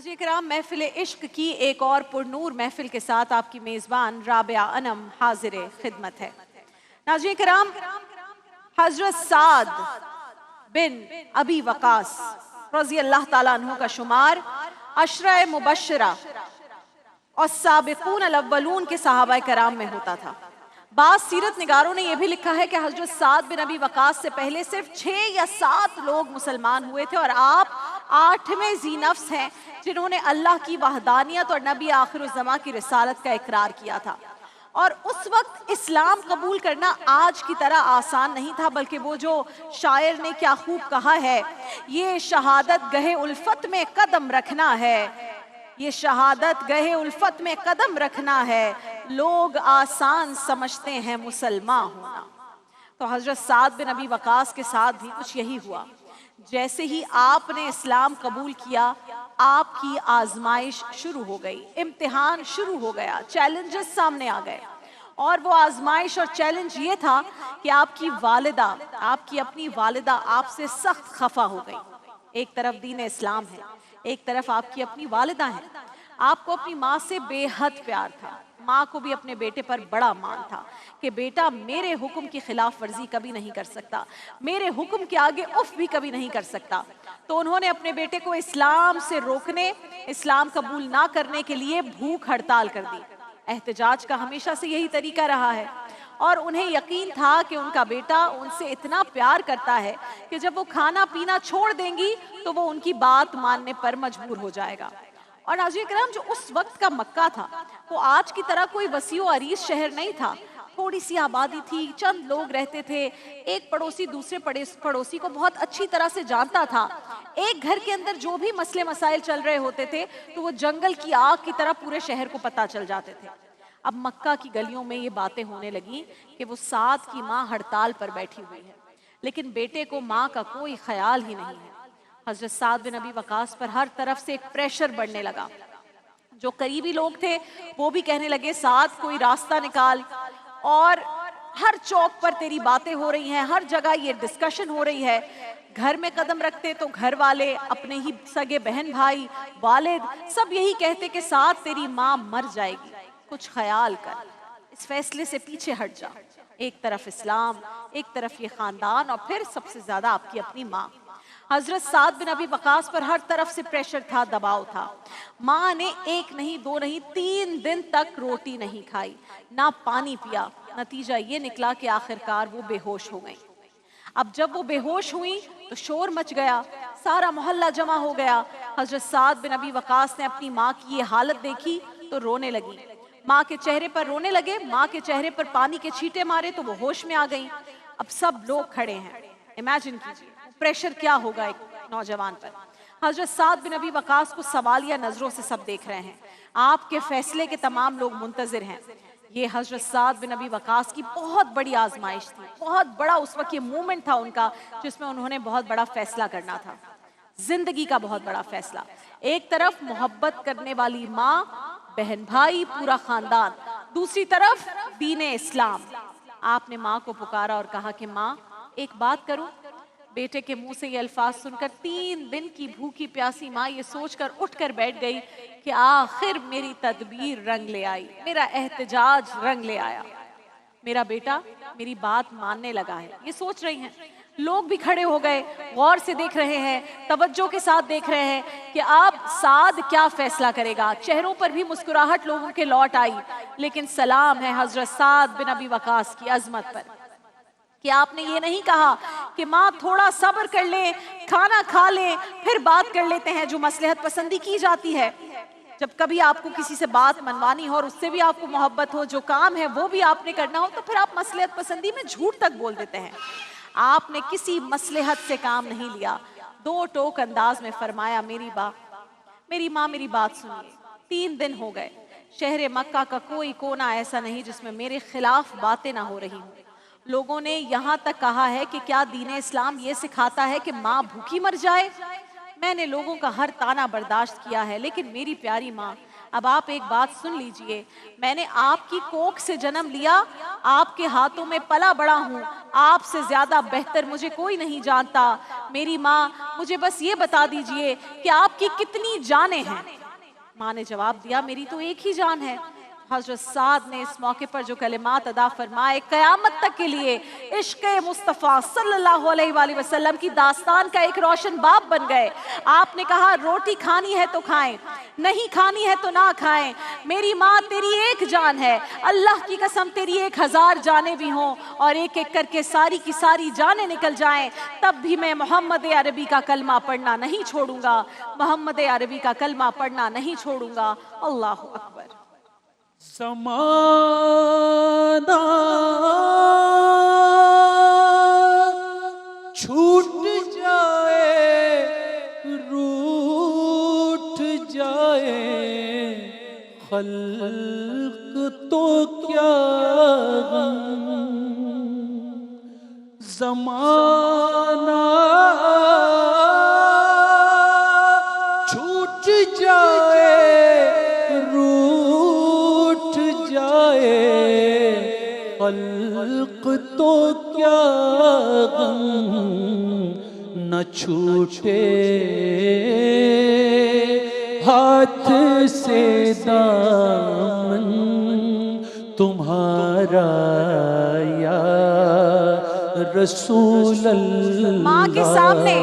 नाज़रीन किराम, महफिल इश्क की एक और पुरनूर महफिल के साथ आपकी मेज़बान राबिया अनम हाजिर खिदमत है। नाज़रीन किराम, हज़रत साद बिन अबी वक़ास रज़ी अल्लाह ताला अन्हु का शुमार अशरा मुबश्शरा और साबिक़ून अल-अव्वलून के सहाबा कराम में होता था। बाज़ सीरत निगारों ने यह भी लिखा है कि हज़रत साद बिन अबी वक़ास से पहले सिर्फ 6 या 7 लोग मुसलमान हुए थे और आप 8वें ज़ी-नफ्स हैं जिन्होंने अल्लाह की वहदानियत और नबी आखिरुज़्ज़मा की रिसालत का इकरार किया था। और उस वक्त इस्लाम कबूल करना आज की तरह आसान नहीं था, बल्कि वो जो शायर ने क्या खूब कहा है, ये शहादत गहे उल्फत में कदम रखना है, ये शहादत गहे उल्फत में कदम रखना है, लोग आसान समझते हैं मुसलमान होना। तो हज़रत साद बिन अबी वक़ास के साथ भी कुछ यही हुआ। जैसे ही आपने इस्लाम कबूल किया, आपकी आजमाइश शुरू हो गई, इम्तिहान शुरू हो गया, चैलेंजेस सामने आ गए। और वो आजमाइश और चैलेंज ये था कि आपकी वालिदा, आपकी अपनी वालिदा आपसे सख्त खफा हो गई। एक तरफ दीन इस्लाम है, एक तरफ आपकी अपनी वालिदा है। आपको अपनी माँ से बेहद प्यार था, माँ को भी अपने बेटे पर बड़ा मान था कि बेटा मेरे हुक्म की खिलाफ वर्जी कभी नहीं कर सकता, मेरे हुक्म के आगे उफ भी कभी नहीं कर सकता। तो उन्होंने अपने बेटे को इस्लाम से रोकने, इस्लाम कबूल ना करने के लिए भूख हड़ताल कर दी। एहतजाज का हमेशा से यही तरीका रहा है और उन्हें यकीन था कि उनका बेटा उनसे इतना प्यार करता है कि जब वो खाना पीना छोड़ देंगी तो वो उनकी बात मानने पर मजबूर हो जाएगा। और नाज़रीन किराम, जो उस वक्त का मक्का था वो आज की तरह कोई वसीओ अरीज शहर नहीं था। थोड़ी सी आबादी थी, चंद लोग रहते थे, एक पड़ोसी दूसरे पड़ोसी को बहुत अच्छी तरह से जानता था। एक घर के अंदर जो भी मसले मसाइल चल रहे होते थे तो वो जंगल की आग की तरह पूरे शहर को पता चल जाते थे। अब मक्का की गलियों में ये बातें होने लगी कि वो साद की माँ हड़ताल पर बैठी हुई है, लेकिन बेटे को माँ का कोई ख्याल ही नहीं है। हज़रत साद बिन अबी वक़ास पर हर तरफ से एक प्रेशर बढ़ने लगा। जो करीबी लोग थे वो भी कहने लगे साद कोई रास्ता निकाल, और हर चौक पर तेरी बातें हो रही हैं, हर जगह ये डिस्कशन हो रही है। घर में कदम रखते तो घर वाले, अपने ही सगे बहन भाई, वालिद सब यही कहते कि साद तेरी माँ मर जाएगी, कुछ ख्याल कर, इस फैसले से पीछे हट जा। एक तरफ इस्लाम, एक तरफ ये खानदान, और फिर सबसे ज्यादा आपकी अपनी माँ। हजरत साद बिन अबी वक़ास पर हर तरफ से प्रेशर था, दबाव था। माँ ने 1 नहीं 2 नहीं 3 दिन तक रोटी नहीं खाई, ना पानी पिया। नतीजा ये निकला कि आखिरकार वो बेहोश हो गई। अब जब वो बेहोश हुई तो शोर मच गया, सारा मोहल्ला जमा हो गया। हजरत साद बिन अबी वक़ास ने अपनी माँ की ये हालत देखी तो रोने लगी। माँ के चेहरे पर रोने लगे, माँ के चेहरे पर पानी के छींटे मारे तो वो होश में आ गई। अब सब लोग खड़े हैं, इमेजिन कीजिए प्रेशर क्या होगा एक नौजवान पर। हजरत साद बिन अबी वक़ास को सवालिया नजरों से सब देख रहे हैं, आपके फैसले के तमाम लोग मुंतजिर हैं। ये हजरत साद बिन अबी वक़ास की बहुत बड़ी आजमाइश थी, बहुत बड़ा उस वक्त ये मूवमेंट था उनका जिसमें उन्होंने बहुत बड़ा फैसला करना था, जिंदगी का बहुत बड़ा फैसला। एक तरफ मोहब्बत करने वाली माँ, बहन भाई, पूरा खानदान, दूसरी तरफ दीन इस्लाम। आपने माँ को पुकारा और कहा कि माँ एक बात करूं। बेटे के मुंह से ये अल्फाज सुनकर 3 दिन की भूखी प्यासी माँ ये सोचकर उठकर बैठ गई कि आखिर मेरी तदबीर रंग ले आई, मेरा एहतजाज रंग ले आया, मेरा बेटा मेरी बात मानने लगा है। ये सोच रही हैं। लोग भी खड़े हो गए, गौर से देख रहे हैं, तवज्जो के साथ देख रहे हैं कि अब साद क्या फैसला करेगा। चेहरों पर भी मुस्कुराहट लोगों के लौट आई, लेकिन सलाम है हजरत साद बिन अबी वक़ास की अजमत पर कि आपने ये नहीं कहा कि माँ थोड़ा सब्र कर ले, खाना खा ले, फिर बात कर लेते हैं, जो मसलहत पसंदी की जाती है। जब कभी आपको किसी से बात मनवानी हो और उससे भी आपको मोहब्बत हो, जो काम है वो भी आपने करना हो, तो फिर आप मसलहत पसंदी में झूठ तक बोल देते हैं। आपने किसी मसलहत से काम नहीं लिया, 2 टोक अंदाज में फरमाया मेरी माँ मेरी बात सुनिए। 3 दिन हो गए, शहर मक्का का कोई कोना ऐसा नहीं जिसमें मेरे खिलाफ बातें ना हो रही हूँ। लोगों ने यहाँ तक कहा है कि क्या दीन इस्लाम ये सिखाता है कि माँ भूखी मर जाए। मैंने लोगों का हर ताना बर्दाश्त किया है, लेकिन मेरी प्यारी माँ اب آپ ایک بات سن لیجئے، میں نے آپ کی کوکھ سے جنم لیا، آپ کے ہاتھوں میں پلا بڑا ہوں، آپ سے زیادہ بہتر مجھے کوئی نہیں جانتا۔ میری ماں مجھے بس یہ بتا دیجئے کہ آپ کی کتنی جانیں ہیں؟ ماں نے جواب دیا میری تو ایک ہی جان ہے۔ حضرت سعد نے اس موقع پر جو کلمات ادا فرمائے قیامت تک کے لیے عشق مصطفیٰ صلی اللہ علیہ وآلہ وسلم کی داستان کا ایک روشن باب بن گئے۔ آپ نے کہا روٹی کھانی ہے تو کھائیں، نہیں کھانی ہے تو نہ کھائیں، میری ماں تیری ایک جان ہے، اللہ کی قسم تیری 1000 جانیں بھی ہوں اور ایک ایک کر کے ساری کی ساری جانیں نکل جائیں، تب بھی میں محمد عربی کا کلمہ پڑھنا نہیں چھوڑوں گا، محمد عربی کا کلمہ پڑھنا نہیں چھوڑوں گا۔ اللہ اکبر۔ زمانہ چھوٹ جائے روٹھ جائے خلق تو کیا غم، زمانہ چھوٹ جائے خلق تو کیا غم، نہ چھوٹے ہاتھ سے دامن تمہارا یا رسول اللہ۔ ماں کے سامنے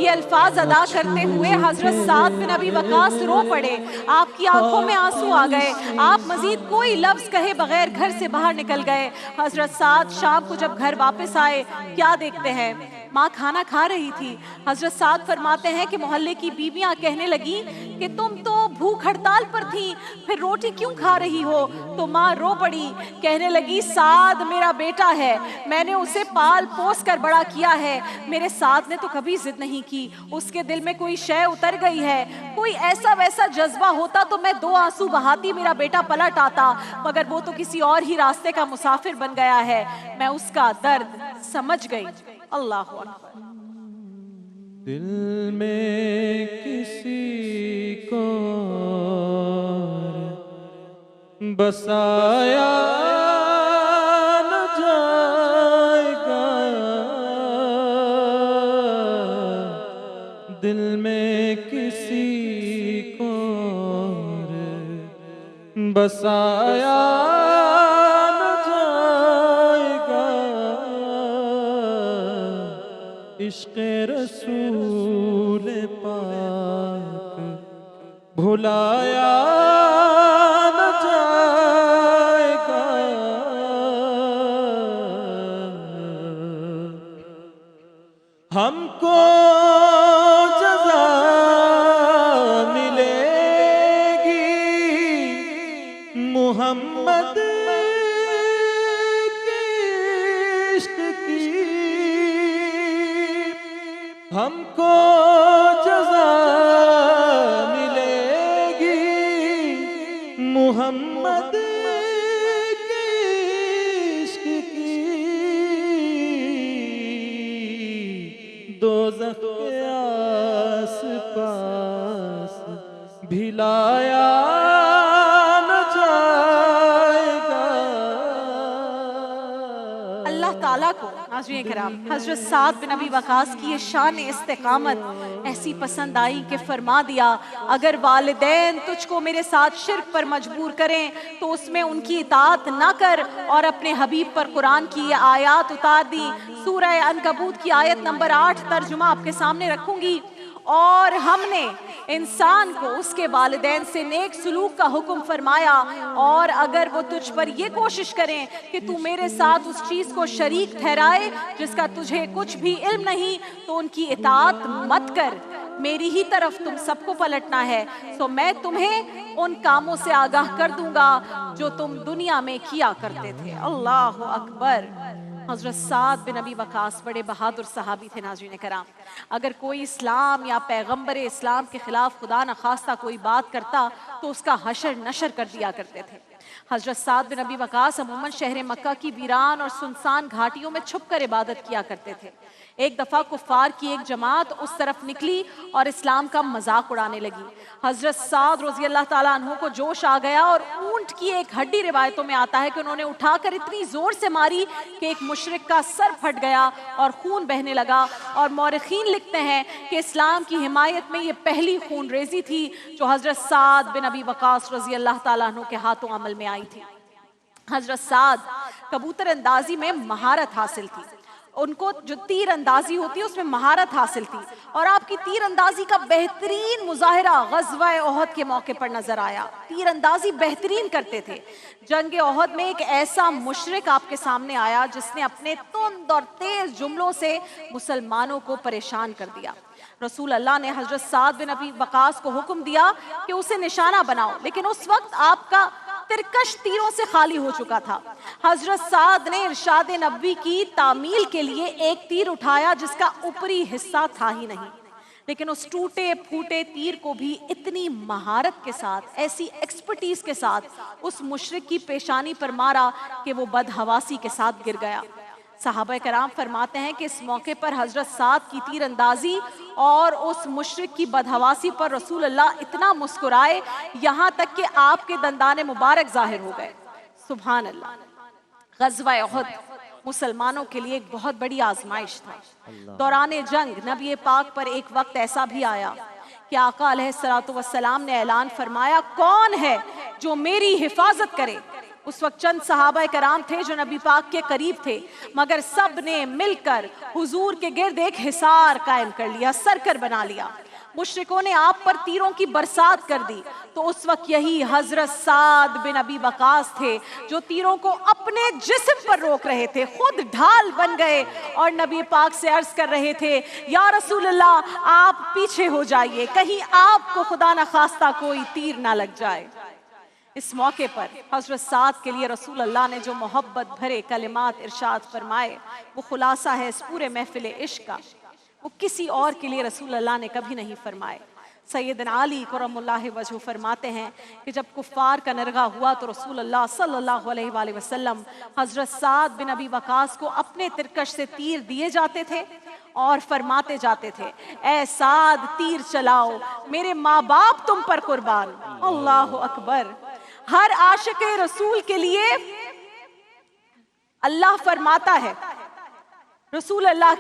یہ الفاظ ادا کرتے ہوئے حضرت سعد بن ابی وقاص رو پڑے، آپ کی آنکھوں میں آنسو آ گئے، آپ مزید کوئی لفظ کہے بغیر گھر سے باہر نکل گئے۔ حضرت سعد شام کو جب گھر واپس آئے کیا دیکھتے ہیں؟ ماں کھانا کھا رہی تھی۔ حضرت سعد فرماتے ہیں کہ محلے کی بیویاں کہنے لگی کہ تم تو بھوک ہڑتال پر تھی، پھر روٹی کیوں کھا رہی ہو؟ تو ماں رو پڑی، کہنے لگی سعد میرا بیٹا ہے، میں نے اسے پال پوس کر بڑا کیا ہے، میرے سعد نے تو کبھی ضد نہیں کی، اس کے دل میں کوئی شے اتر گئی ہے، کوئی ایسا ویسا جذبہ ہوتا تو میں 2 آنسو بہاتی میرا بیٹا پلٹ آتا، مگر وہ تو کسی اور ہی راستے کا مسافر بن گیا ہے، میں اس کا درد سمجھ گئی۔ اللہ اکبر۔ دل میں کسی کو بسایا نہ جائے گا، دل میں کسی کو بسایا نہ جائے گا، عشق رسول پاک بھلایا نہ جائے گا، ہم کو جزا ملے گی محمد کے عشق کی، ہم کو جزا ملے گی محمد کے عشق کی، دوزخ کے آس پاس بھلایا نہ جائے گا۔ اللہ تعالیٰ کو ناظرین کرام حضرت سعد بن ابی وقاص کی یہ شان استقامت ایسی پسند آئی کہ فرما دیا اگر والدین تجھ کو میرے ساتھ شرک پر مجبور کریں تو اس میں ان کی اطاعت نہ کر، اور اپنے حبیب پر قرآن کی یہ آیات اتار دی۔ سورہ عنکبوت کی آیت نمبر 8 ترجمہ آپ کے سامنے رکھوں گی۔ اور ہم نے انسان کو اس کے والدین سے نیک سلوک کا حکم فرمایا، اور اگر وہ تجھ پر یہ کوشش کریں کہ تو میرے ساتھ اس چیز کو شریک ٹھہرائے جس کا تجھے کچھ بھی علم نہیں تو ان کی اطاعت مت کر، میری ہی طرف تم سب کو پلٹنا ہے، تو میں تمہیں ان کاموں سے آگاہ کر دوں گا جو تم دنیا میں کیا کرتے تھے۔ اللہ اکبر۔ حضرت سعد بن ابی وقاص بڑے بہادر صحابی تھے ناظرین کرام۔ اگر کوئی اسلام یا پیغمبر اسلام کے خلاف خدا نخواستہ کوئی بات کرتا तो उसका हशर नशर कर दिया करते थे। हजरत साद बिन अबी वकास अमूमन शहर मक्का की वीरान और सुनसान घाटियों में छुप कर इबादत किया करते थे। एक दफ़ा कुफ़ार की एक जमात उस तरफ निकली और इस्लाम का मजाक उड़ाने लगी। हजरत साद रज़ी अल्लाह ताला अन्हु को जोश आ गया और ऊंट की एक हड्डी रिवायतों में आता है कि उन्होंने उठाकर इतनी जोर से मारी कि एक मुशरिक का सर फट गया और खून बहने लगा। और मौरखीन लिखते हैं कि इस्लाम की हिमायत में ये पहली खून रेजी थी जो हजरत साद बिन अबी वकास रज़ी अल्लाह ताला अन्हु के हाथों अमल में आई थी। हजरत साद कबूतर अंदाजी में महारत हासिल थी, उनको जो तीर अंदाजी होती है उसमें महारत हासिल थी, और आपकी तीर अंदाजी का बेहतरीन मुजाहिरा ग़ज़वा ओहद के मौके पर नजर आया। तीर अंदाजी बेहतरीन करते थे। जंग ओहद में एक ऐसा मुशरिक आपके सामने आया जिसने अपने तुंद और तेज जुमलों से मुसलमानों को परेशान कर दिया। रसूल अल्लाह ने हजरत साद बिन अबी वकास को हुक्म दिया कि उसे निशाना बनाओ, लेकिन उस वक्त आपका तिरकश तीरों से खाली हो चुका था। हजरत साद ने इरशाद नबी की तामील के लिए एक तीर उठाया जिसका ऊपरी हिस्सा था ही नहीं, लेकिन उस टूटे फूटे तीर को भी इतनी महारत के साथ, ऐसी एक्सपर्टीज के साथ उस मुशरिक की पेशानी पर मारा कि वो बदहवासी के साथ गिर गया। सहाबा कराम फरमाते हैं कि इस मौके पर हजरत साद की तीर अंदाजी और उस मुशरिक की बदहवासी पर रसूल अल्लाह इतना मुस्कुराए यहाँ तक कि आपके दंदाने मुबारक जाहिर हो गए। सुभान अल्लाह। ग़ज़वा उहद मुसलमानों के लिए एक बहुत बड़ी आजमाइश था। दौरान जंग नबी पाक पर एक वक्त ऐसा भी आया कि आका अलैहिस्सलातु वस्सलाम ने ऐलान फरमाया, कौन है जो मेरी हिफाजत करे। उस वक्त चंद सहाबा कराम थे जो नबी पाक के करीब थे, मगर सब ने मिलकर हुजूर के गिर्द एक हिसार कायम कर लिया, सरकर बना लिया। मुशरिकों ने आप पर तीरों की बरसात कर दी, तो उस वक्त यही हजरत साद बिन अबी वकास थे जो तीरों को अपने जिस्म पर रोक रहे थे, खुद ढाल बन गए और नबी पाक से अर्ज कर रहे थे, या रसूल अल्लाह आप पीछे हो जाइए, कहीं आपको खुदा न खास्ता कोई तीर ना लग जाए। इस मौके पर हजरत साद के लिए रसूल अल्लाह ने जो मोहब्बत भरे कलिमात इरशाद फरमाए, वो खुलासा है इस पूरे महफिल इश्क का, वो किसी और के लिए रसूल अल्लाह ने कभी नहीं फरमाए। सैयदना अली करमुल्लाह वजहू फरमाते हैं कि जब कुफ़ार का नरगा हुआ तो रसूल अल्लाह सल्लल्लाहु अलैहि वसल्लम हजरत साद बिन अबी वकास को अपने तिरकश से तीर दिए जाते थे और फरमाते जाते थे, ऐ साद तीर चलाओ, मेरे माँ बाप तुम पर कुर्बान। अल्लाह अकबर। हर आशिक रसूल के लिए अल्लाह फरमाता है, रसूल अल्लाह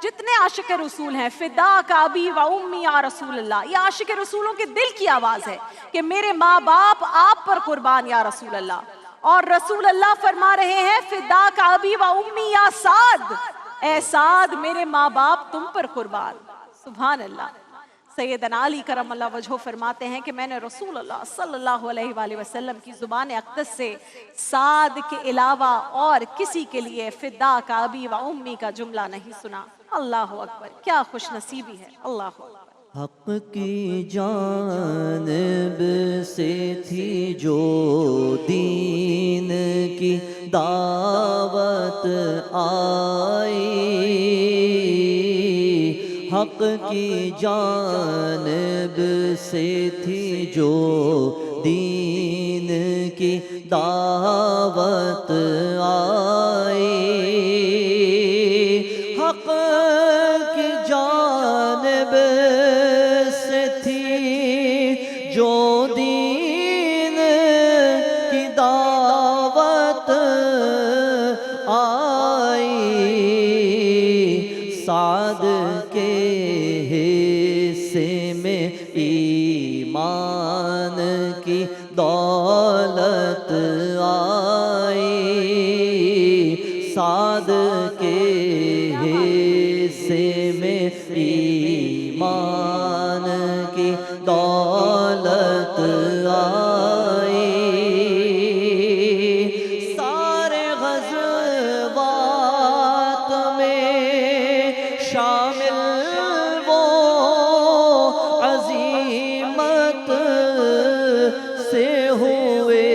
जितने आशिक रसूल हैं, फिदा का अबी व उम्मी या रसूल अल्लाह, ये आशिक रसूलों के दिल की आवाज है कि मेरे माँ बाप आप पर कुर्बान या रसूल अल्लाह। और रसूल अल्लाह फरमा रहे हैं, फिदा का अबी व उम्मी या साद, ऐ साद मेरे माँ बाप तुम पर कुर्बान। सुभान अल्लाह। सैयदना अली करमल्लाह वजहो फरमाते हैं कि मैंने रसूल अल्लाह सल्लल्लाहु अलैहि वसल्लम की जुबान अक़दस से साद के अलावा और किसी के लिए फिदा का अबी व उम्मी का जुमला नहीं सुना। अल्लाह अकबर, क्या खुश नसीबी है। अल्लाह अकबर। हक की जानिब से थी जो दीन की दावत आई, हक की जानिब से थी जो दीन की दावत आई, हक की जानिब से थी जो दीन की दावत आई, साद के हिस्से में ईमान की दौलत आई, साद के हिस्से में ईमान की दौलत आई, सारे ग़ज़वात में शामिल वो अज़ीमत से हुए,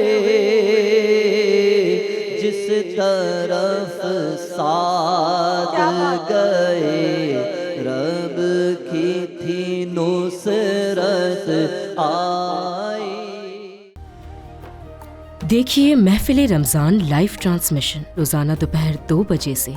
जिस तरफ साथ गए रब की थी नुसरत आई। دیکھیے محفل رمضان لائیو ٹرانسمیشن روزانہ دوپہر 2 بجے سے